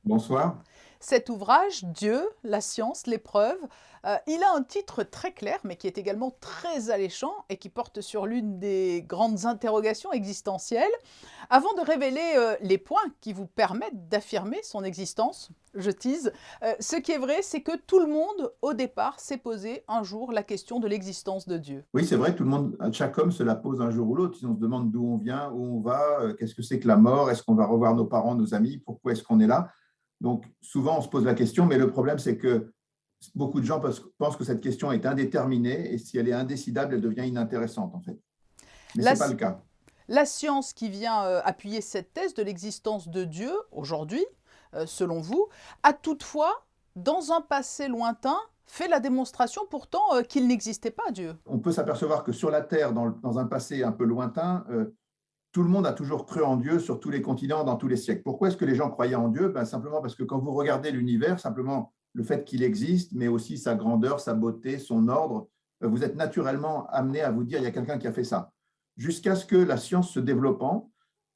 Bonsoir. Cet ouvrage, Dieu, la science, l'épreuve, il a un titre très clair, mais qui est également très alléchant et qui porte sur l'une des grandes interrogations existentielles. Avant de révéler les points qui vous permettent d'affirmer son existence, je tease, ce qui est vrai, c'est que tout le monde, au départ, s'est posé un jour la question de l'existence de Dieu. Oui, c'est vrai, tout le monde, chaque homme se la pose un jour ou l'autre. On se demande d'où on vient, où on va, qu'est-ce que c'est que la mort, est-ce qu'on va revoir nos parents, nos amis, pourquoi est-ce qu'on est là. Donc, souvent, on se pose la question, mais le problème, c'est que beaucoup de gens pensent que cette question est indéterminée et si elle est indécidable, elle devient inintéressante, en fait. Mais ce La, n'est pas le cas. la science qui vient appuyer cette thèse de l'existence de Dieu, aujourd'hui, selon vous, a toutefois, dans un passé lointain, fait la démonstration pourtant qu'il n'existait pas Dieu. On peut s'apercevoir que sur la Terre, dans un passé un peu lointain, tout le monde a toujours cru en Dieu sur tous les continents, dans tous les siècles. Pourquoi est-ce que les gens croyaient en Dieu? Simplement parce que quand vous regardez l'univers, simplement le fait qu'il existe, mais aussi sa grandeur, sa beauté, son ordre, vous êtes naturellement amené à vous dire il y a quelqu'un qui a fait ça. Jusqu'à ce que la science se développant,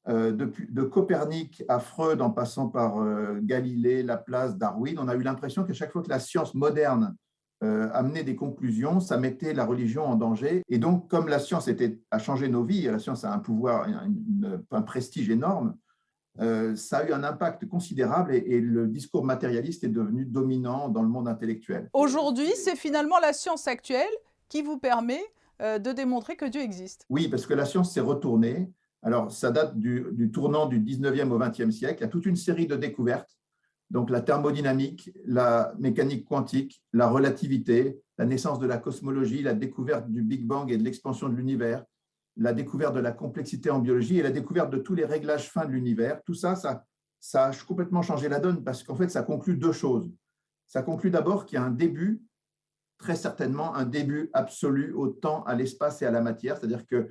de Copernic à Freud, en passant par Galilée, Laplace, Darwin, on a eu l'impression qu'à chaque fois que la science moderne amener des conclusions, ça mettait la religion en danger. Et donc, comme la science a changé nos vies, et la science a un pouvoir, un prestige énorme, ça a eu un impact considérable et le discours matérialiste est devenu dominant dans le monde intellectuel. Aujourd'hui, c'est finalement la science actuelle qui vous permet de démontrer que Dieu existe. Oui, parce que la science s'est retournée. Alors, ça date du tournant du 19e au 20e siècle. Il y a toute une série de découvertes. Donc, la thermodynamique, la mécanique quantique, la relativité, la naissance de la cosmologie, la découverte du Big Bang et de l'expansion de l'univers, la découverte de la complexité en biologie et la découverte de tous les réglages fins de l'univers. Tout ça, ça a complètement changé la donne parce qu'en fait, ça conclut deux choses. Ça conclut d'abord qu'il y a un début, très certainement un début absolu au temps, à l'espace et à la matière, c'est-à-dire que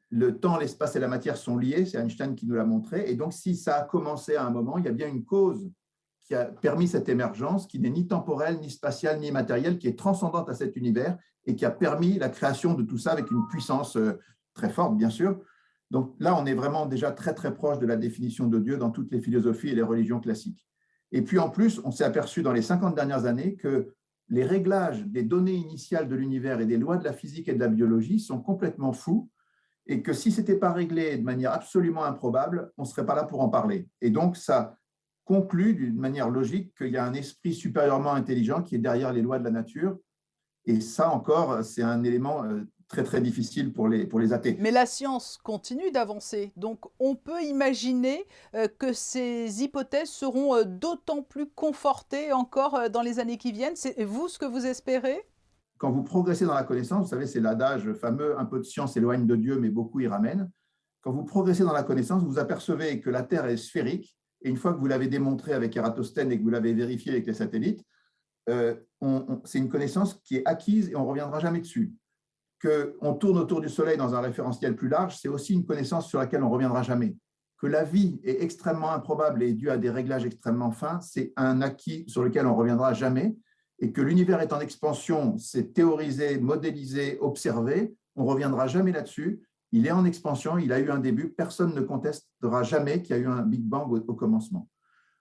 le temps, l'espace et la matière sont liés, c'est Einstein qui nous l'a montré, et donc si ça a commencé à un moment, il y a bien une cause qui a permis cette émergence, qui n'est ni temporelle, ni spatiale, ni matérielle, qui est transcendante à cet univers et qui a permis la création de tout ça avec une puissance très forte, bien sûr. Donc là, on est vraiment déjà très, très proche de la définition de Dieu dans toutes les philosophies et les religions classiques. Et puis en plus, on s'est aperçu dans les 50 dernières années que les réglages des données initiales de l'univers et des lois de la physique et de la biologie sont complètement fous et que si ce n'était pas réglé de manière absolument improbable, on ne serait pas là pour en parler. Et donc, ça conclut d'une manière logique qu'il y a un esprit supérieurement intelligent qui est derrière les lois de la nature. Et ça encore, c'est un élément très, très difficile pour les athées. Mais la science continue d'avancer, donc on peut imaginer que ces hypothèses seront d'autant plus confortées encore dans les années qui viennent. C'est vous ce que vous espérez? Quand vous progressez dans la connaissance, vous savez, c'est l'adage fameux, un peu de science éloigne de Dieu, mais beaucoup y ramène. Quand vous progressez dans la connaissance, vous apercevez que la Terre est sphérique, et une fois que vous l'avez démontré avec Ératosthène et que vous l'avez vérifié avec les satellites, c'est une connaissance qui est acquise et on ne reviendra jamais dessus. Qu'on tourne autour du Soleil dans un référentiel plus large, c'est aussi une connaissance sur laquelle on ne reviendra jamais. Que la vie est extrêmement improbable et est due à des réglages extrêmement fins, c'est un acquis sur lequel on ne reviendra jamais. Et que l'univers est en expansion, c'est théorisé, modélisé, observé, on ne reviendra jamais là-dessus. Il est en expansion, il a eu un début, personne ne contestera jamais qu'il y a eu un Big Bang au commencement.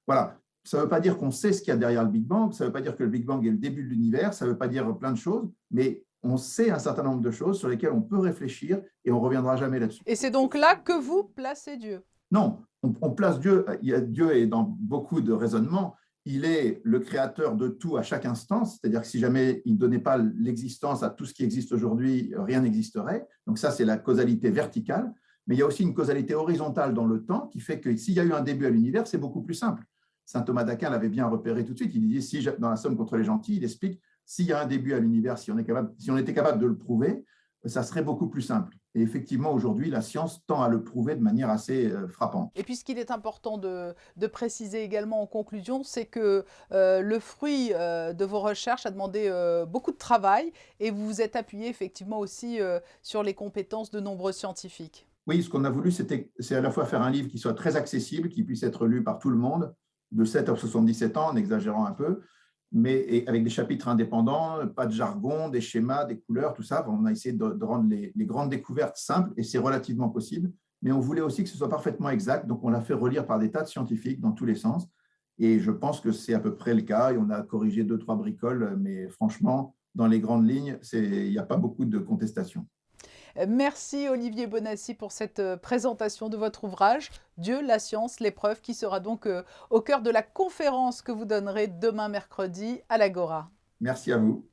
Voilà, ça ne veut pas dire qu'on sait ce qu'il y a derrière le Big Bang, ça ne veut pas dire que le Big Bang est le début de l'univers, ça ne veut pas dire plein de choses, mais on sait un certain nombre de choses sur lesquelles on peut réfléchir et on ne reviendra jamais là-dessus. Et c'est donc là que vous placez Dieu. Non, on place Dieu, Dieu est dans beaucoup de raisonnements, il est le créateur de tout à chaque instant, c'est-à-dire que si jamais il ne donnait pas l'existence à tout ce qui existe aujourd'hui, rien n'existerait. Donc ça, c'est la causalité verticale. Mais il y a aussi une causalité horizontale dans le temps qui fait que s'il y a eu un début à l'univers, c'est beaucoup plus simple. Saint Thomas d'Aquin l'avait bien repéré tout de suite. Il dit, dans la Somme contre les gentils, il explique, s'il y a un début à l'univers, si on était capable de le prouver, ça serait beaucoup plus simple. Et effectivement, aujourd'hui, la science tend à le prouver de manière assez frappante. Et puis ce qu'il est important de préciser également en conclusion, c'est que le fruit de vos recherches a demandé beaucoup de travail et vous vous êtes appuyé effectivement aussi sur les compétences de nombreux scientifiques. Oui, ce qu'on a voulu, c'est à la fois faire un livre qui soit très accessible, qui puisse être lu par tout le monde, de 7 à 77 ans, en exagérant un peu, mais avec des chapitres indépendants, pas de jargon, des schémas, des couleurs, tout ça. On a essayé de rendre les grandes découvertes simples, et c'est relativement possible, mais on voulait aussi que ce soit parfaitement exact, donc on l'a fait relire par des tas de scientifiques dans tous les sens, Et je pense que c'est à peu près le cas. Et on a corrigé deux, trois bricoles, mais franchement, dans les grandes lignes, il n'y a pas beaucoup de contestation. Merci Olivier Bonassi pour cette présentation de votre ouvrage Dieu, la science, l'épreuve, qui sera donc au cœur de la conférence que vous donnerez demain mercredi à l'Agora. Merci à vous.